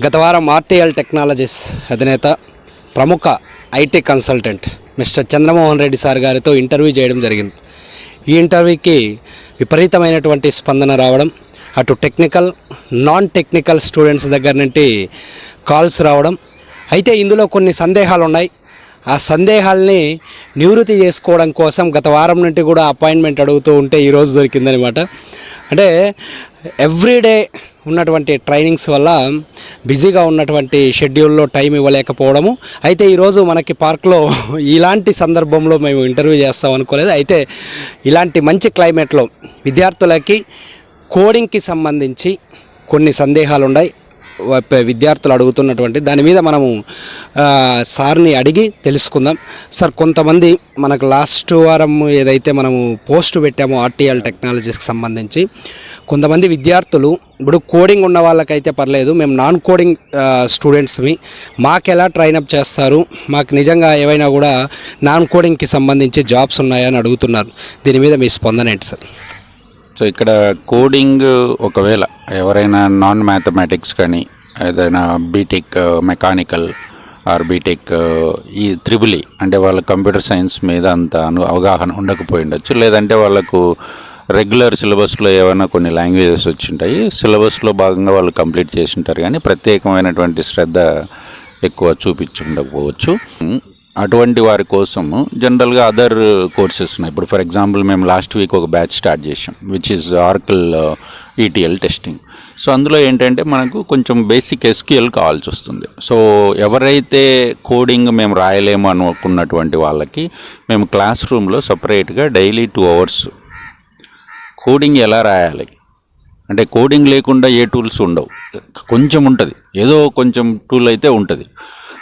గత వారం RTL technologies అధినేత ప్రముఖ IT consultant mister Chandramohan Reddy sir గారితో ఇంటర్వ్యూ చేయడం జరిగింది. ఈ ఇంటర్వ్యూకి విపరీతమైనటువంటి స్పందన రావడం, అటు టెక్నికల్ నాన్ టెక్నికల్ స్టూడెంట్స్ దగ్గర నుండి కాల్స్ రావడం. అయితే ఇందులో కొన్ని సందేహాలు ఉన్నాయి. ఆ సందేహాల్ని నివృత్తి చేసుకోవడం కోసం గత వారం నుండి కూడా అపాయింట్మెంట్ అడుగుతూ ఉంటే ఈరోజు దొరికిందనమాట. అంటే ఎవ్రీడే ఉన్నటువంటి ట్రైనింగ్స్ వల్ల బిజీగా ఉన్నటువంటి షెడ్యూల్లో టైం ఇవ్వలేకపోవడము. అయితే ఈరోజు మనకి పార్క్లో ఇలాంటి సందర్భంలో మేము ఇంటర్వ్యూ చేస్తాం అనుకోలేదు. అయితే ఇలాంటి మంచి క్లైమేట్లో విద్యార్థులకి కోడింగ్కి సంబంధించి కొన్ని సందేహాలు ఉన్నాయి. విద్యార్థులు అడుగుతున్నటువంటి దాని మీద మనము సార్ని అడిగి తెలుసుకుందాం. సార్, కొంతమంది మనకు లాస్ట్ వారం ఏదైతే మనము పోస్ట్ పెట్టామో ఆర్టీఎల్ టెక్నాలజీస్కి సంబంధించి కొంతమంది విద్యార్థులు, ఇప్పుడు కోడింగ్ ఉన్న వాళ్ళకైతే పర్లేదు, మేము నాన్ కోడింగ్ స్టూడెంట్స్మి, మాకు ఎలా ట్రైనప్ చేస్తారు, మాకు నిజంగా ఏవైనా కూడా నాన్ కోడింగ్కి సంబంధించి జాబ్స్ ఉన్నాయని అడుగుతున్నారు. దీని మీద మీ స్పందన ఏంటి సార్? సో ఇక్కడ కోడింగ్ ఒకవేళ ఎవరైనా నాన్ మ్యాథమెటిక్స్ కానీ ఏదైనా బీటెక్ మెకానికల్ ఆర్ బీటెక్ ఈ త్రిబుల్ అంటే వాళ్ళ కంప్యూటర్ సైన్స్ మీద అంత అవగాహన ఉండకపోయి ఉండొచ్చు, లేదంటే వాళ్ళకు రెగ్యులర్ సిలబస్లో ఏమైనా కొన్ని లాంగ్వేజెస్ వచ్చింటాయి, సిలబస్లో భాగంగా వాళ్ళు కంప్లీట్ చేసి ఉంటారు, కానీ ప్రత్యేకమైనటువంటి శ్రద్ధ ఎక్కువ చూపించుండకపోవచ్చు. అటువంటి వారి కోసము జనరల్గా అదర్ కోర్సెస్ ఉన్నాయి. ఇప్పుడు ఫర్ ఎగ్జాంపుల్ మేము లాస్ట్ వీక్ ఒక బ్యాచ్ స్టార్ట్ చేసాం, which is ఆర్కిల్ ETL testing. So అందులో ఏంటంటే మనకు కొంచెం బేసిక్ ఎస్క్యూఎల్ కావాల్సి వస్తుంది. సో ఎవరైతే కోడింగ్ మేము రాయలేము అనుకున్నటువంటి వాళ్ళకి మేము క్లాస్ రూమ్లో సపరేట్గా డైలీ 2 hours కోడింగ్ ఎలా రాయాలి, అంటే కోడింగ్ లేకుండా ఏ టూల్స్ ఉండవు, కొంచెం ఉంటుంది, ఏదో కొంచెం టూల్ అయితే ఉంటుంది.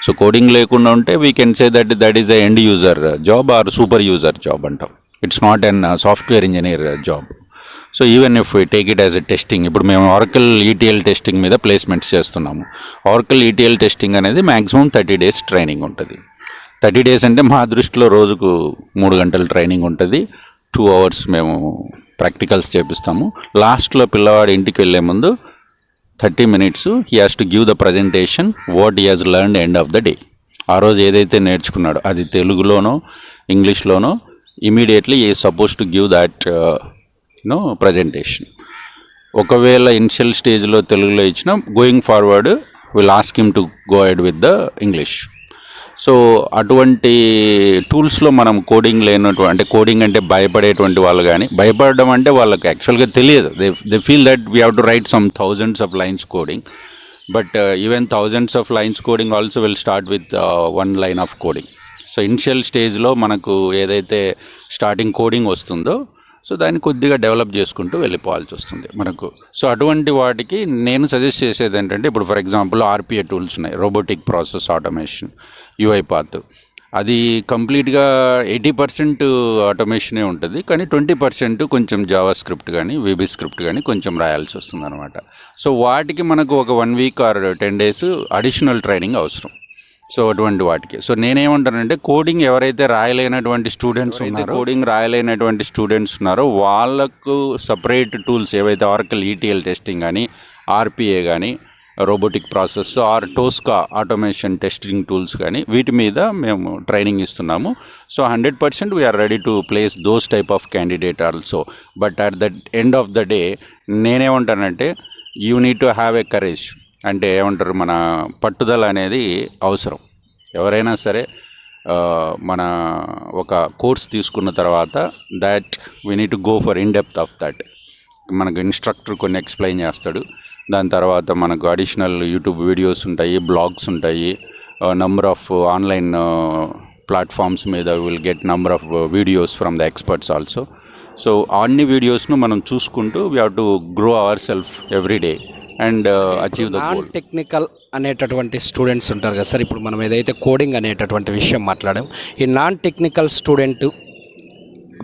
సో కోడింగ్ లేకుండా ఉంటే we can say that is a end user job or super user job అంటాం. It's not an software engineer job. So even if we take it as a testing, ఇప్పుడు మేము Oracle ETL testing మీద placements చేస్తున్నాము. Oracle ETL testing అనేది maximum 30 days training ఉంటుంది. 30 days అంటే మా దృష్టిలో రోజుకు 3 గంటలు ట్రైనింగ్ ఉంటుంది, 2 hours మేము ప్రాక్టికల్స్ చేపిస్తాము. లాస్ట్లో పిల్లవాడు ఇంటికి వెళ్ళే ముందు 30 minutes he has to give the presentation what he has learned end of the day. ఆ రోజు ఏదైతే నేర్చుకున్నాడో అది తెలుగులోనో ఇంగ్లీష్లోనో ఇమీడియట్లీ ఈ suppose to give that presentation. ఒకవేళ ఇనిషియల్ స్టేజ్లో తెలుగులో ఇచ్చిన going forward will ask him to go ahead with the English. So అటువంటి టూల్స్లో మనం కోడింగ్ లేనటువంటి, అంటే కోడింగ్ అంటే భయపడేటువంటి వాళ్ళు, కానీ భయపడడం అంటే వాళ్ళకి యాక్చువల్గా తెలియదు. They feel that we have to write some thousands of lines coding, but even thousands of lines coding also will start with 1 line of coding. So initial స్టేజ్లో మనకు ఏదైతే స్టార్టింగ్ కోడింగ్ వస్తుందో సో దాన్ని కొద్దిగా డెవలప్ చేసుకుంటూ వెళ్ళిపోవాల్సి వస్తుంది మనకు. So అటువంటి వాటికి నేను సజెస్ట్ చేసేది ఏంటంటే, ఇప్పుడు ఫర్ ఎగ్జాంపుల్ ఆర్పిఏ టూల్స్ ఉన్నాయి, రోబోటిక్ ప్రాసెస్ ఆటోమేషన్, యూఐపాత్. అది కంప్లీట్గా 80% ఆటోమేషనే ఉంటుంది, కానీ 20% కొంచెం జావా స్క్రిప్ట్ కానీ వీబీ స్క్రిప్ట్ కానీ కొంచెం రాయాల్సి వస్తుంది అనమాట. సో వాటికి మనకు ఒక 1 week or 10 days additional training అవసరం. సో అటువంటి వాటికి సో నేనేమంటానంటే, కోడింగ్ ఎవరైతే రాయలేనటువంటి స్టూడెంట్స్ ఉన్నారో వాళ్ళకు సపరేట్ టూల్స్ ఏవైతే ఆర్కిల్ ఈటీఎల్ టెస్టింగ్ కానీ, ఆర్పిఏ కానీ, robotic process or Tosca automation testing tools కానీ వీటి మీద మేము ట్రైనింగ్ ఇస్తున్నాము. So 100% we're ready to place those type of candidate also. But at the end of the day నేనేమంటానంటే, you need to have a courage, అంటే ఏమంటారు, మన పట్టుదల అనేది అవసరం. ఎవరైనా సరే మన ఒక కోర్స్ తీసుకున్న తర్వాత that we need to go for in depth of that. మనకు ఇన్స్ట్రక్టర్ కొన్ని ఎక్స్ప్లెయిన్ చేస్తాడు, దాని తర్వాత మనకు అడిషనల్ యూట్యూబ్ వీడియోస్ ఉంటాయి, బ్లాగ్స్ ఉంటాయి, నంబర్ ఆఫ్ ఆన్లైన్ ప్లాట్ఫామ్స్ మీద will get number of videos from the experts also. So అన్ని వీడియోస్ను మనం చూసుకుంటూ we have to grow our self every day and achieve the goal. Non technical అనేటటువంటి students ఉంటారు కదా sir, ఇప్పుడు మనం ఏదైతే కోడింగ్ అనేటటువంటి విషయం మాట్లాడాం, ఈ నాన్ టెక్నికల్ స్టూడెంట్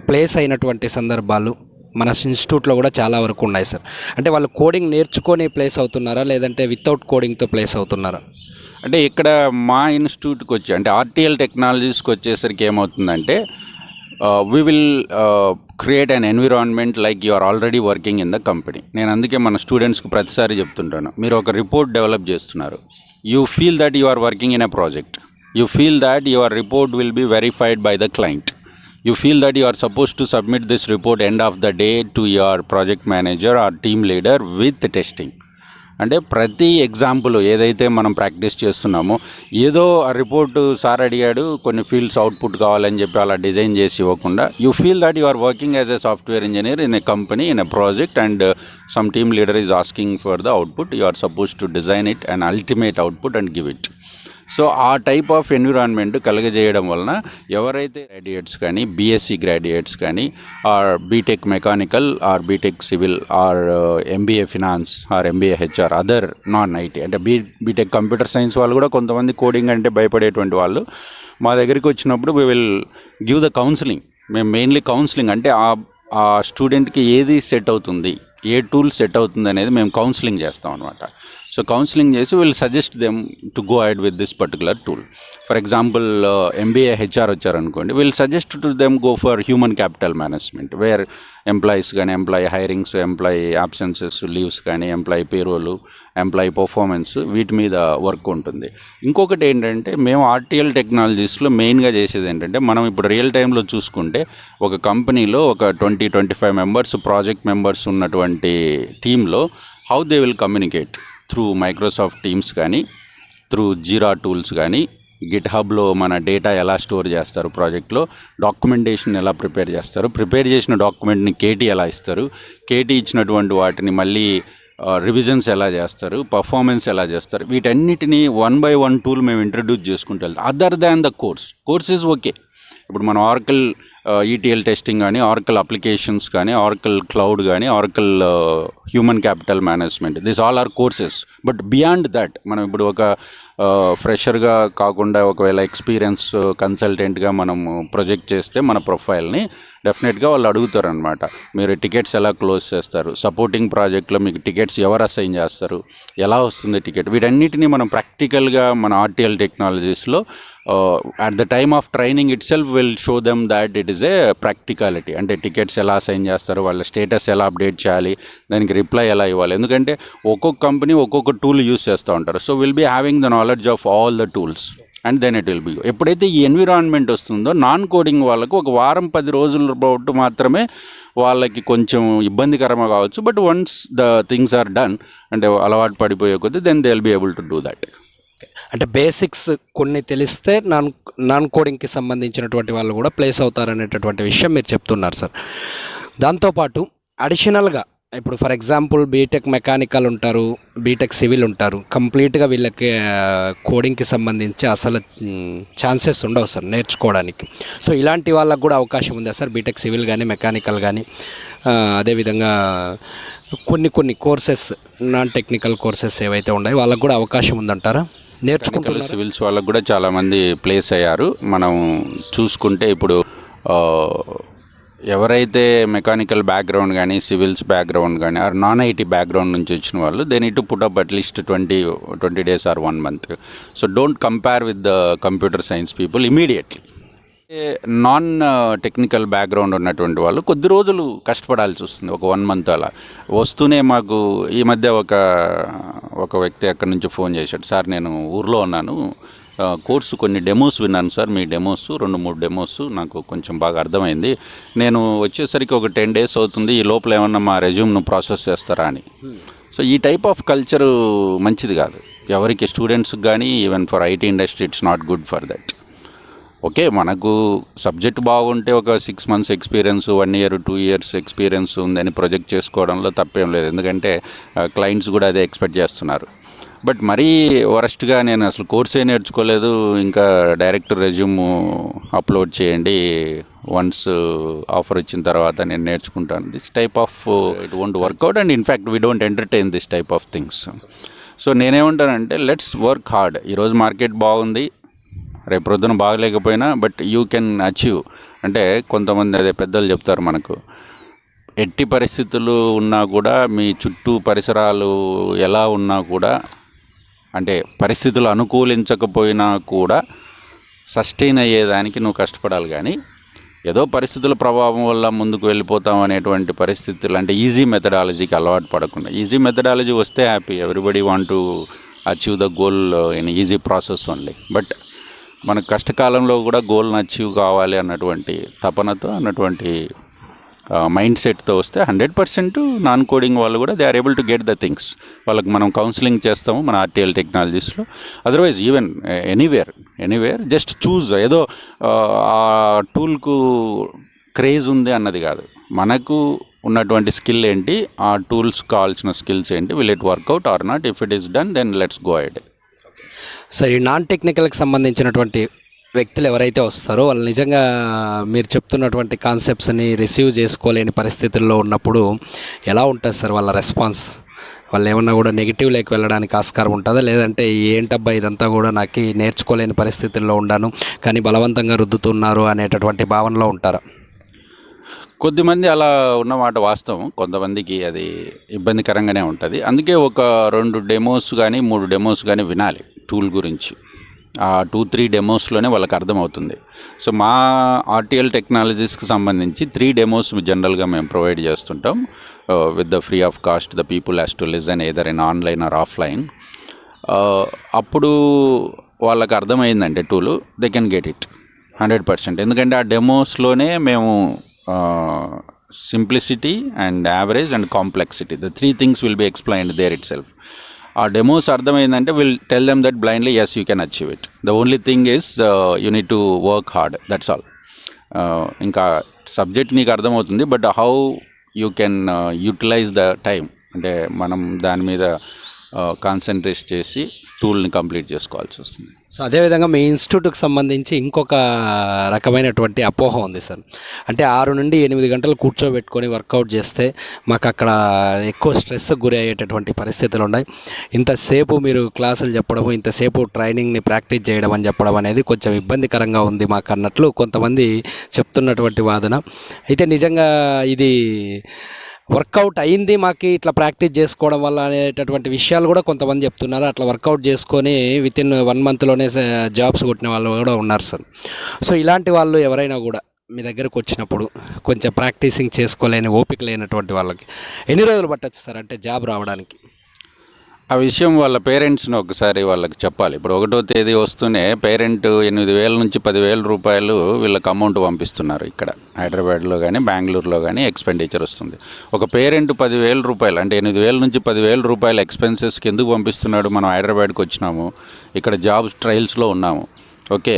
ప్లేస్ అయినటువంటి సందర్భాలు మన ఇన్స్టిట్యూట్లో కూడా చాలా వరకు ఉన్నాయి సార్. అంటే వాళ్ళు కోడింగ్ నేర్చుకొని ప్లేస్ అవుతున్నారా, లేదంటే వితౌట్ కోడింగ్తో ప్లేస్ అవుతున్నారా? అంటే ఇక్కడ మా ఇన్స్టిట్యూట్కి వచ్చి, అంటే ఆర్టీఎల్ టెక్నాలజీస్కి వచ్చేసరికి ఏమవుతుందంటే, we will create an environment like you are already working in the company. నేను అందుకే మన స్టూడెంట్స్కి ప్రతిసారి చెప్తుంటాను, మీరు ఒక రిపోర్ట్ డెవలప్ చేస్తున్నారు, you feel that you are working in a project, you feel that your report will be verified by the client, you feel that you are supposed to submit this report end of the day to your project manager or team leader with testing. అంటే ప్రతి example ఏదైతే మనం practice చేస్తున్నామో, ఏదో ఆ report sir అడిగాడు కొన్ని fields output కావాలని చెప్పి అలా డిజైన్ చేసి ఇవ్వకుండా, you feel that you are working as a software engineer in a company in a project and some team leader is asking for the output, you are suppose to design it and ultimate output and give it. So ఆ type of environment కలగజేయడం వలన ఎవరైతే graduates కానీ, BSc graduates కానీ, or BTech mechanical or BTech civil or MBA finance or MBA HR other non IT అంటే BTech computer science వాళ్ళు కూడా కొంతమంది కోడింగ్ అంటే భయపడేటువంటి వాళ్ళు మా దగ్గరికి వచ్చినప్పుడు we will give the counselling. మేము మెయిన్లీ కౌన్సిలింగ్ అంటే ఆ స్టూడెంట్కి ఏది సెట్ అవుతుంది, ఏ టూల్ సెట్ అవుతుంది అనేది మేము కౌన్సిలింగ్ చేస్తాం అనమాట. సో కౌన్సిలింగ్ చేసి will suggest them to go ahead with this particular tool. For example MBA HR వచ్చారనుకోండి, will suggest to them go for human capital management, where employees కానీ, employee hirings, employee absences, leaves కానీ, employee payroll, employee performance, వీటి మీద work ఉంటుంది. ఇంకొకటి ఏంటంటే మేము RTL టెక్నాలజీస్లో మెయిన్గా చేసేది ఏంటంటే, మనం ఇప్పుడు రియల్ టైంలో చూసుకుంటే ఒక కంపెనీలో ఒక 20-25 మెంబర్స్ ప్రాజెక్ట్ మెంబర్స్ ఉన్నటువంటి టీంలో how they will communicate through Microsoft teams కానీ, త్రూ జీరా టూల్స్ కానీ, గిట్హబ్లో మన డేటా ఎలా స్టోర్ చేస్తారు, ప్రాజెక్ట్లో డాక్యుమెంటేషన్ ఎలా ప్రిపేర్ చేస్తారు, ప్రిపేర్ చేసిన డాక్యుమెంట్ని కేటీ ఎలా ఇస్తారు, కేటీ ఇచ్చినటువంటి వాటిని మళ్ళీ రివిజన్స్ ఎలా చేస్తారు, పర్ఫార్మెన్స్ ఎలా చేస్తారు, వీటన్నిటిని 1 by 1 టూల్ మేము ఇంట్రడ్యూస్ చేసుకుంటూ వెళ్తాం. Other than the course is okay. ఇప్పుడు మనం ఆర్కల్ ఈటీఎల్ టెస్టింగ్ కానీ, ఆర్కల్ అప్లికేషన్స్ కానీ, ఆర్కల్ క్లౌడ్ కానీ, Oracle human capital management, this all are courses. But beyond that మనం ఇప్పుడు ఒక ఫ్రెషర్గా కాకుండా ఒకవేళ ఎక్స్పీరియన్స్ కన్సల్టెంట్గా మనము ప్రొజెక్ట్ చేస్తే మన ప్రొఫైల్ని డెఫినెట్గా వాళ్ళు అడుగుతారు అనమాట, మీరు టికెట్స్ ఎలా క్లోజ్ చేస్తారు, సపోర్టింగ్ ప్రాజెక్ట్లో మీకు టికెట్స్ ఎవరు అసైన్ చేస్తారు, ఎలా వస్తుంది టికెట్, వీటన్నిటిని మనం ప్రాక్టికల్గా మన RTL టెక్నాలజీస్లో at the time of training itself will show them that it is a practicality. అంటే టికెట్స్ ఎలా అసైన్ చేస్తారు, వాళ్ళ స్టేటస్ ఎలా అప్డేట్ చేయాలి, దానికి రిప్లై ఎలా ఇవ్వాలి, ఎందుకంటే ఒక్కొక్క కంపెనీ ఒక్కొక్క టూల్ యూస్ చేస్తూ ఉంటారు. So will be having the knowledge of all the tools and then it will be. ఎప్పుడైతే ఈ ఎన్విరాన్మెంట్ వస్తుందో నాన్ కోడింగ్ వాళ్ళకు ఒక వారం 10 రోజుల పాటు మాత్రమే వాళ్ళకి కొంచెం ఇబ్బందికరంగా కావచ్చు, but once the things are done అంటే అలవాటు పడిపోయే కొద్దీ then they will be able to do that. అంటే బేసిక్స్ కొన్ని తెలిస్తే నాన్ కోడింగ్కి సంబంధించినటువంటి వాళ్ళు కూడా ప్లేస్ అవుతారనేటటువంటి విషయం మీరు చెప్తున్నారు సార్. దాంతోపాటు అడిషనల్గా ఇప్పుడు ఫర్ ఎగ్జాంపుల్ బీటెక్ మెకానికల్ ఉంటారు, బీటెక్ సివిల్ ఉంటారు, కంప్లీట్గా వీళ్ళకి కోడింగ్కి సంబంధించి అసలు ఛాన్సెస్ ఉండవు సార్ నేర్చుకోవడానికి. సో ఇలాంటి వాళ్ళకు కూడా అవకాశం ఉందా సార్, బీటెక్ సివిల్ కానీ, మెకానికల్ కానీ, అదేవిధంగా కొన్ని కోర్సెస్ నాన్ టెక్నికల్ కోర్సెస్ ఏవైతే ఉన్నాయో వాళ్ళకు కూడా అవకాశం ఉందంటారా? నేర్చుకుంటారు సివిల్స్ వాళ్ళకు కూడా చాలామంది ప్లేస్ అయ్యారు. మనం చూసుకుంటే ఇప్పుడు ఎవరైతే మెకానికల్ బ్యాక్గ్రౌండ్ కానీ, సివిల్స్ బ్యాక్గ్రౌండ్ కానీ, ఆర్ నాన్ ఐటీ బ్యాక్గ్రౌండ్ నుంచి వచ్చిన వాళ్ళు they need to put up at least 20 days or 1 month. So don't compare with the computer science people immediately. Non technical background ఉన్నటువంటి వాళ్ళు కొద్ది రోజులు కష్టపడాల్సి వస్తుంది, ఒక 1 month అలా. వస్తూనే మాకు ఈ మధ్య ఒక వ్యక్తి అక్కడి నుంచి ఫోన్ చేశాడు, సార్ నేను ఊర్లో ఉన్నాను, కోర్సు కొన్ని డెమోస్ విన్నాను సార్, మీ డెమోస్ 2-3 డెమోస్ నాకు కొంచెం బాగా అర్థమైంది, నేను వచ్చేసరికి ఒక 10 days అవుతుంది, ఈ లోపల ఏమన్నా మా రెజ్యూమ్ను ప్రాసెస్ చేస్తారా అని. సో ఈ టైప్ ఆఫ్ కల్చరు మంచిది కాదు ఎవరికి, స్టూడెంట్స్కి కానీ, even for IT industry it's not good for that. Okay, మనకు సబ్జెక్ట్ బాగుంటే ఒక 6 months experience, 1 year 2 years experience ఉందని ప్రొజెక్ట్ చేసుకోవడంలో తప్పేం లేదు, ఎందుకంటే క్లయింట్స్ కూడా అదే ఎక్స్పెక్ట్ చేస్తున్నారు. బట్ మరీ వరస్ట్గా నేను అసలు కోర్సే నేర్చుకోలేదు, ఇంకా డైరెక్ట్ రెజ్యూమ్ అప్లోడ్ చేయండి, వన్స్ ఆఫర్ ఇచ్చిన తర్వాత నేను నేర్చుకుంటాను, this type of it won't work out and in fact we don't entertain this type of things. So నేనేమంటానంటే లెట్స్ వర్క్ హార్డ్. ఈరోజు మార్కెట్ బాగుంది, రేపు ప్రొద్దున బాగలేకపోయినా బట్ యూ కెన్ అచీవ్. అంటే కొంతమంది అదే పెద్దలు చెప్తారు మనకు, ఎట్టి పరిస్థితులు ఉన్నా కూడా మీ చుట్టూ పరిసరాలు ఎలా ఉన్నా కూడా, అంటే పరిస్థితులు అనుకూలించకపోయినా కూడా సస్టైన్ అయ్యేదానికి నువ్వు కష్టపడాలి, కానీ ఏదో పరిస్థితుల ప్రభావం వల్ల ముందుకు వెళ్ళిపోతాం అనేటువంటి పరిస్థితులు, అంటే ఈజీ మెథడాలజీకి అలవాటు పడకుండా. ఈజీ మెథడాలజీ వస్తే happy, everybody want to achieve the goal in easy process only. But మన కష్టకాలంలో కూడా గోల్ని అచీవ్ కావాలి అన్నటువంటి తపనతో, అన్నటువంటి మైండ్ సెట్తో వస్తే 100% నాన్ కోడింగ్ వాళ్ళు కూడా they are able to get the things. వాళ్ళకి మనం కౌన్సిలింగ్ చేస్తాము మన ఆర్టీఎల్ టెక్నాలజీస్లో. Otherwise even anywhere just choose. ఏదో ఆ టూల్కు క్రేజ్ ఉంది అన్నది కాదు, మనకు ఉన్నటువంటి స్కిల్ ఏంటి, ఆ టూల్స్ కావాల్సిన స్కిల్స్ ఏంటి, will it work out or not, if it is done then let's go ahead. Sir, ఈ నాన్ టెక్నికల్కి సంబంధించినటువంటి వ్యక్తులు ఎవరైతే వస్తారో వాళ్ళు నిజంగా మీరు చెప్తున్నటువంటి కాన్సెప్ట్స్ని రిసీవ్ చేసుకోలేని పరిస్థితుల్లో ఉన్నప్పుడు ఎలా ఉంటుంది సార్ వాళ్ళ రెస్పాన్స్? వాళ్ళు ఏమన్నా కూడా నెగిటివ్లోకి వెళ్ళడానికి ఆస్కారం ఉంటుందా, లేదంటే ఏంటబ్బా ఇదంతా కూడా నాకు నేర్చుకోలేని పరిస్థితుల్లో ఉన్నాను కానీ బలవంతంగా రుద్దుతున్నారు అనేటటువంటి భావనలో ఉంటారా? కొద్దిమంది అలా ఉన్నమాట వాస్తవం, కొంతమందికి అది ఇబ్బందికరంగానే ఉంటుంది. అందుకే ఒక 2 డెమోస్ కానీ 3 డెమోస్ కానీ వినాలి టూల్ గురించి. ఆ 2-3 డెమోస్లోనే వాళ్ళకి అర్థమవుతుంది. సో మా ఆర్టీఎల్ టెక్నాలజీస్కి సంబంధించి 3 డెమోస్ జనరల్గా మేము ప్రొవైడ్ చేస్తుంటాం with the free of cost. The people has to listen either in online or offline. అప్పుడు వాళ్ళకి అర్థమైందంటే టూలు, దే కెన్ గెట్ ఇట్ 100%. ఎందుకంటే ఆ డెమోస్లోనే మేము simplicity and average and complexity, the 3 things will be explained there itself. ఆ demos అర్థమైందంటే will tell them that blindly yes you can achieve it. The only thing is you need to work hard, that's all. ఇంకా subject నీకు అర్థమవుతుంది, but how you can utilize the time, అంటే మనం దాని మీద concentrate చేసి టూల్ని complete చేసుకోవాల్సి వస్తుంది. సో అదేవిధంగా మీ ఇన్స్టిట్యూట్కి సంబంధించి ఇంకొక రకమైనటువంటి అపోహ ఉంది సార్. అంటే 6 నుండి 8 గంటలు కూర్చోబెట్టుకొని వర్కౌట్ చేస్తే మాకు అక్కడ ఎక్కువ స్ట్రెస్కి గురి అయ్యేటటువంటి పరిస్థితులు ఉన్నాయి. ఇంతసేపు మీరు క్లాసులు చెప్పడము, ఇంతసేపు ట్రైనింగ్ని ప్రాక్టీస్ చేయడం అని చెప్పడం అనేది కొంచెం ఇబ్బందికరంగా ఉంది మాకు అన్నట్లు కొంతమంది చెప్తున్నటువంటి వాదన. అయితే నిజంగా ఇది వర్కౌట్ అయింది మాకు ఇట్లా ప్రాక్టీస్ చేసుకోవడం వల్ల అనేటటువంటి విషయాలు కూడా కొంతమంది చెప్తున్నారు. అట్లా వర్కౌట్ చేసుకొని వితిన్ 1 monthలోనే జాబ్స్ కొట్టిన వాళ్ళు కూడా ఉన్నారు సార్. సో ఇలాంటి వాళ్ళు ఎవరైనా కూడా మీ దగ్గరకు వచ్చినప్పుడు కొంచెం ప్రాక్టీసింగ్ చేసుకోలేని ఓపిక లేనటువంటి వాళ్ళకి ఎన్ని రోజులు పట్టచ్చు సార్ అంటే జాబ్ రావడానికి? ఆ విషయం వాళ్ళ పేరెంట్స్ని ఒకసారి వాళ్ళకి చెప్పాలి. ఇప్పుడు 1వ తేదీ వస్తూనే పేరెంట్ 8,000 నుంచి 10,000 రూపాయలు వీళ్ళకి అమౌంట్ పంపిస్తున్నారు. ఇక్కడ హైదరాబాద్లో కానీ బెంగళూరులో కానీ ఎక్స్పెండిచర్ వస్తుంది. ఒక పేరెంట్ 10,000 రూపాయలు అంటే 8,000 నుంచి 10,000 రూపాయల ఎక్స్పెన్సెస్కి ఎందుకు పంపిస్తున్నాడు? మనం హైదరాబాద్కి వచ్చినాము, ఇక్కడ జాబ్స్ ట్రయల్స్లో ఉన్నాము. ఓకే,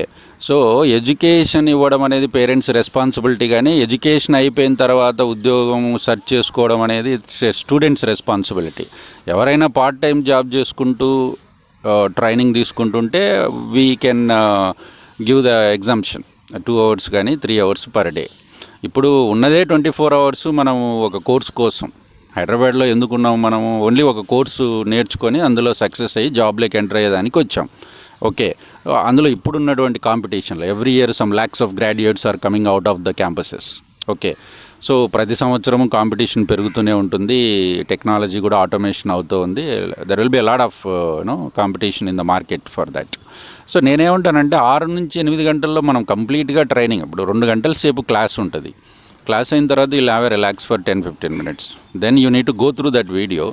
సో ఎడ్యుకేషన్ ఇవ్వడం అనేది పేరెంట్స్ రెస్పాన్సిబిలిటీ, కానీ ఎడ్యుకేషన్ అయిపోయిన తర్వాత ఉద్యోగం సెర్చ్ చేసుకోవడం అనేది స్టూడెంట్స్ రెస్పాన్సిబిలిటీ. ఎవరైనా పార్ట్ టైం జాబ్ చేసుకుంటూ ట్రైనింగ్ తీసుకుంటుంటే we can give the exemption 2 hours కానీ 3 hours పర్ డే. ఇప్పుడు ఉన్నదే 24 hours మనం ఒక కోర్స్ కోసం హైదరాబాద్లో ఎందుకున్నాము? మనము ఓన్లీ ఒక కోర్సు నేర్చుకొని అందులో సక్సెస్ అయ్యి జాబ్లోకి ఎంటర్ అయ్యేదానికి వచ్చాం. ఓకే, అందులో ఇప్పుడున్నటువంటి కాంపిటీషన్లో every year some lakhs of graduates are coming out of the campuses. Okay, so ప్రతి సంవత్సరం కాంపిటీషన్ పెరుగుతూనే ఉంటుంది, టెక్నాలజీ కూడా ఆటోమేషన్ అవుతూ ఉంది. There will be a lot of competition in the market for that. So నేనేమంటానంటే 6 నుంచి 8 గంటల్లో మనం కంప్లీట్గా ట్రైనింగ్, ఇప్పుడు 2 గంటల సేపు క్లాస్ ఉంటుంది. క్లాస్ అయిన తర్వాత you have a relax for 10-15 minutes. Then you need to go through that video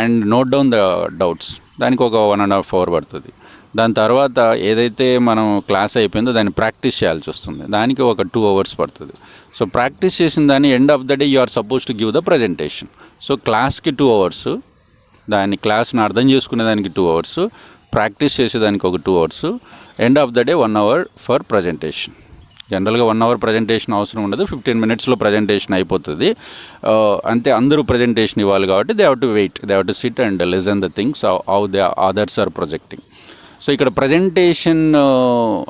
and note down the doubts. దానికి ఒక 1.5 hour పడుతుంది. దాని తర్వాత ఏదైతే మనం క్లాస్ అయిపోయిందో దాన్ని ప్రాక్టీస్ చేయాల్సి వస్తుంది. దానికి ఒక 2 hours పడుతుంది. సో ప్రాక్టీస్ చేసిన దాన్ని end of the day you are suppose to give the presentation. So క్లాస్కి 2 hours, దాని క్లాస్ని అర్థం చేసుకునే దానికి 2 hours, ప్రాక్టీస్ చేసేదానికి ఒక 2 hours, end of the day 1 hour for presentation. జనరల్గా 1 hour ప్రజెంటేషన్ అవసరం ఉండదు, 15 minutesలో ప్రజెంటేషన్ అయిపోతుంది. అంతే, అందరూ ప్రజెంటేషన్ ఇవ్వాలి కాబట్టి they have to wait, they have to sit and listen the things how they others are projecting. So ఇక్కడ ప్రజెంటేషన్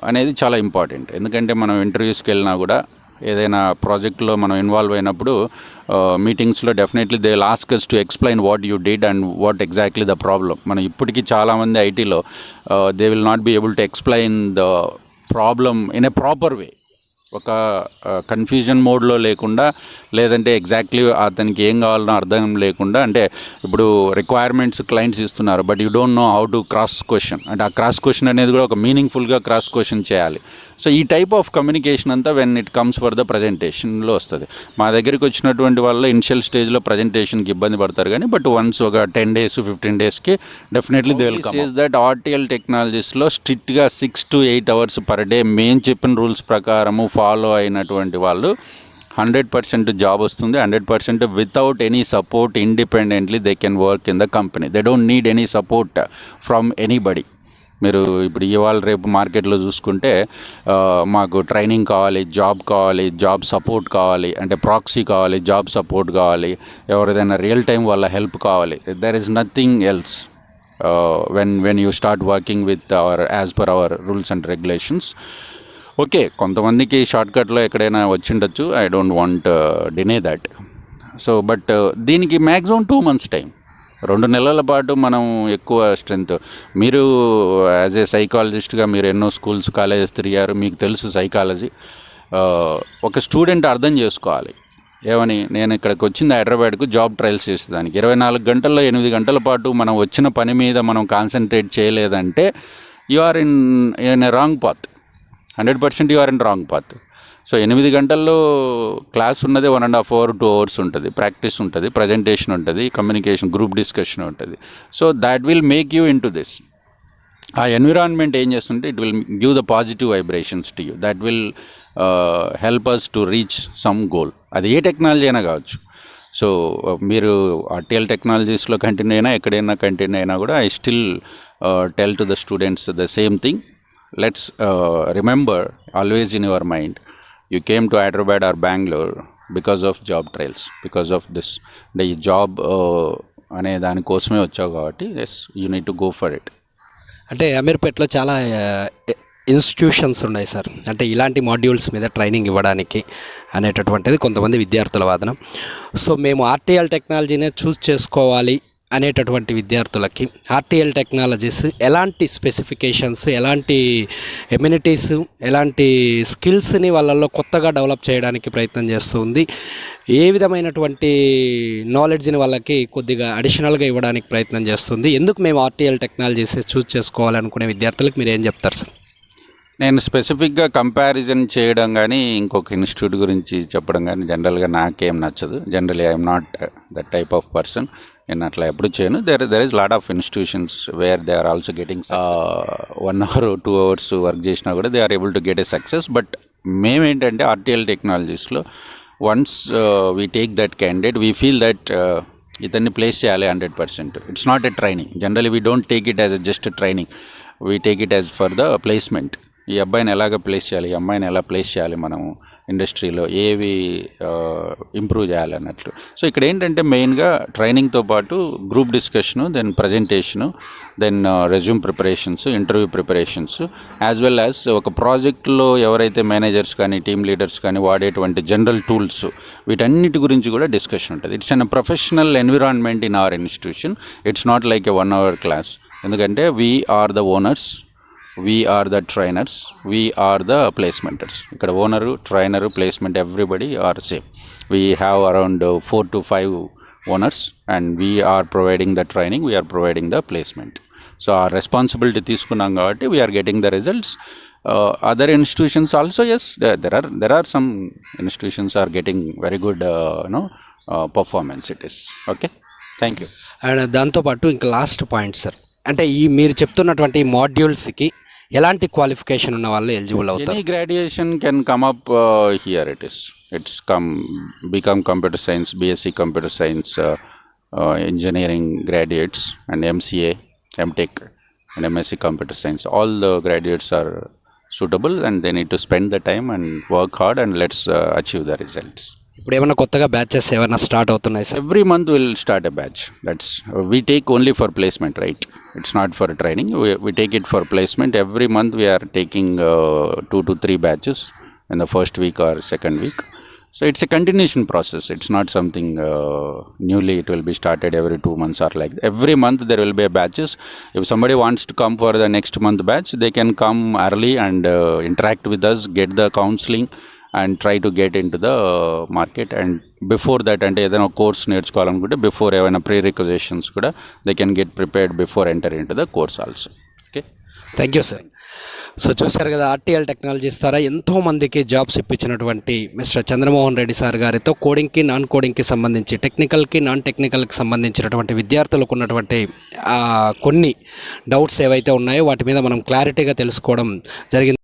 అనేది చాలా ఇంపార్టెంట్. ఎందుకంటే మనం ఇంటర్వ్యూస్కి వెళ్ళినా కూడా ఏదైనా ప్రాజెక్ట్లో మనం ఇన్వాల్వ్ అయినప్పుడు మీటింగ్స్లో definitely they will ask us to explain what you did and what exactly the problem. మనం ఇప్పటికీ చాలామంది ఐటీలో they will not be able to explain the problem in a proper way. ఒక కన్ఫ్యూజన్ మోడ్లో లేకుండా, లేదంటే ఎగ్జాక్ట్లీ అతనికి ఏం కావాలనో అర్థం లేకుండా, అంటే ఇప్పుడు రిక్వైర్మెంట్స్ క్లయింట్స్ ఇస్తున్నారు, but you don't know how to cross question, అంటే ఆ క్రాస్ క్వశ్చన్ అనేది కూడా ఒక మీనింగ్ఫుల్గా క్రాస్ క్వశ్చన్ చేయాలి. సో ఈ టైప్ ఆఫ్ కమ్యూనికేషన్ అంతా when it comes for the ప్రజెంటేషన్లో వస్తుంది. మా దగ్గరికి వచ్చినటువంటి వాళ్ళు ఇనిషియల్ స్టేజ్లో ప్రజెంటేషన్కి ఇబ్బంది పడతారు కానీ, బట్ వన్స్ ఒక 10 days 15 daysకి definitely they will come. Is that RTL టెక్నాలజీస్లో స్ట్రిక్ట్గా 6 to 8 hours పర్ డే మేము చెప్పిన రూల్స్ ప్రకారము ఫాలో అయినటువంటి వాళ్ళు 100% జాబ్ వస్తుంది. 100% without any support independently they can work in the company. They don't need any support from anybody. మీరు ఇప్పుడు ఇవాళ రేపు మార్కెట్లో చూసుకుంటే మాకు ట్రైనింగ్ కావాలి, జాబ్ సపోర్ట్ కావాలి, అంటే ప్రాక్సీ కావాలి, జాబ్ సపోర్ట్ కావాలి, ఎవరిదైనా రియల్ టైం వాళ్ళ హెల్ప్ కావాలి. There is nothing else when you start working with as per our rules and regulations. Okay, కొంతమందికి షార్ట్కట్లో ఎక్కడైనా వచ్చిండొచ్చు, I don't want deny that. So but దీనికి మ్యాక్సిమం 2 months టైం, 2 నెలల పాటు మనం ఎక్కువ స్ట్రెంత్. మీరు యాజ్ ఏ సైకాలజిస్ట్గా మీరు ఎన్నో స్కూల్స్ కాలేజెస్ తిరిగారు, మీకు తెలుసు సైకాలజీ. ఒక స్టూడెంట్ అర్థం చేసుకోవాలి ఏమని, నేను ఇక్కడికి వచ్చింది హైదరాబాద్కు జాబ్ ట్రయల్స్ చేసేదానికి, 24 గంటల్లో 8 గంటల పాటు మనం వచ్చిన పని మీద మనం కాన్సన్ట్రేట్ చేయలేదంటే you are in a wrong path. 100% you are in wrong path. So 8 గంటల్లో క్లాస్ ఉన్నదే 1.5 hour 2 hours ఉంటుంది, ప్రాక్టీస్ ఉంటుంది, ప్రజెంటేషన్ ఉంటుంది, కమ్యూనికేషన్, గ్రూప్ డిస్కషన్ ఉంటుంది. So that will make you into this. ఆ ఎన్విరాన్మెంట్ ఏం చేస్తుంటే it will give the positive vibrations to you, that will help us to reach some goal. అది ఏ technology అయినా కావచ్చు. సో మీరు ఆర్టీఎల్ టెక్నాలజీస్లో కంటిన్యూ అయినా ఎక్కడైనా కంటిన్యూ అయినా కూడా I still tell to the students the same thing. Let's remember always in your mind, you came to Hyderabad or Bangalore because of job trials, because of this. అంటే ఈ job అనే దానికోసమే వచ్చావు కాబట్టి yes you need to go for it. అంటే అమీర్పేటలో చాలా institutions ఉన్నాయి సార్, అంటే ఇలాంటి మాడ్యూల్స్ మీద ట్రైనింగ్ ఇవ్వడానికి అనేటటువంటిది కొంతమంది విద్యార్థుల వాదన. సో మేము ఆర్టీఎల్ టెక్నాలజీనే చూస్ చేసుకోవాలి అనేటటువంటి విద్యార్థులకి ఆర్టీఎల్ టెక్నాలజీస్ ఎలాంటి స్పెసిఫికేషన్స్, ఎలాంటి ఎమ్యూనిటీస్, ఎలాంటి స్కిల్స్ని వాళ్ళల్లో కొత్తగా డెవలప్ చేయడానికి ప్రయత్నం చేస్తుంది, ఏ విధమైనటువంటి నాలెడ్జ్ని వాళ్ళకి కొద్దిగా అడిషనల్గా ఇవ్వడానికి ప్రయత్నం చేస్తుంది, ఎందుకు మేము ఆర్టీఎల్ టెక్నాలజీస్ చూస్ చేసుకోవాలనుకునే విద్యార్థులకు మీరు ఏం చెప్తారు సార్? నేను స్పెసిఫిక్గా కంపారిజన్ చేయడం కానీ ఇంకొక ఇన్స్టిట్యూట్ గురించి చెప్పడం కానీ జనరల్గా నాకేం నచ్చదు. Generally I'm not that type of person. నేను అట్లా ఎప్పుడు చేయను. There is lot of institutions where they are also getting 1 hour 2 hours work చేసినా కూడా they are able to get a success. But మేమేంటంటే ఆర్టీఎల్ టెక్నాలజీస్లో once we take that candidate, we feel that ఇతన్ని place చేయాలి 100%. It's not a training. Generally we don't take it as a just training, we take it as for the placement. ఈ అబ్బాయిని ఎలాగ place చేయాలి, ఈ అమ్మాయిని ఎలా ప్లేస్ చేయాలి, మనము ఇండస్ట్రీలో ఏవి ఇంప్రూవ్ చేయాలి అన్నట్లు. సో ఇక్కడ ఏంటంటే మెయిన్గా ట్రైనింగ్తో పాటు group discussion, then presentation, then resume preparations, interview preparations, as well as ఒక ప్రాజెక్ట్లో ఎవరైతే మేనేజర్స్ కానీ టీమ్ లీడర్స్ కానీ వాడేటువంటి జనరల్ టూల్స్, వీటన్నిటి గురించి కూడా డిస్కషన్ ఉంటుంది. It's unprofessional environment in our institution. It's not like a 1 hour class. ఎందుకంటే we are the owners, we are the trainers, we are the placementers. ఇక్కడ owner, trainer, placement everybody are same. We have around 4 to 5 owners and we are providing the training, we are providing the placement. So our responsibility తీసుకున్నాం కాబట్టి we are getting the results. Other institutions also, yes, there are some institutions are getting very good performance it is. Okay, thank you. And దాంతోపాటు ఇంకా last point sir, అంటే ఈ మీరు చెప్తున్నటువంటి మాడ్యూల్స్కి ఎలాంటి qualification ఉన్న వాళ్ళు ఎలిజిబుల్ అవుతారు? Any graduation can come up here. It's become computer science, BSc computer science, engineering graduates, and MCA, MTech, and MSc computer science. All the graduates are suitable and they need to spend the time and work hard and let's achieve the results. ఇప్పుడు ఏమైనా కొత్తగా batches ఏమైనా start అవుతున్నాయి sir? Every month we'll start a batch. We take only for placement, right? It's not for training. We take it for placement. Every month we are taking 2 to 3 batches in the first week or second week. So it's a continuation process. It's not something newly it will be started every 2 months or like that. Every month there will be a batches. If somebody wants to come for the next month batch, they can come early and interact with us, get the counseling, and try to get in to the market. And before that అంటే ఏదైనా course నేర్చుకోవాలనుకుంటే before ఏమైనా pre requisitions కూడా they can get prepared before enter in to the course also. Okay, thank you sir. So చూశారు కదా, RTL technologies ద్వారా ఎంతోమందికి jobs ఇప్పించినటువంటి మిస్టర్ చంద్రమోహన్ రెడ్డి సార్ గారితో కోడింగ్కి నాన్ కోడింగ్కి సంబంధించి, టెక్నికల్కి నాన్ టెక్నికల్కి సంబంధించినటువంటి విద్యార్థులకు ఉన్నటువంటి కొన్ని డౌట్స్ ఏవైతే ఉన్నాయో వాటి మీద మనం క్లారిటీగా తెలుసుకోవడం జరిగింది.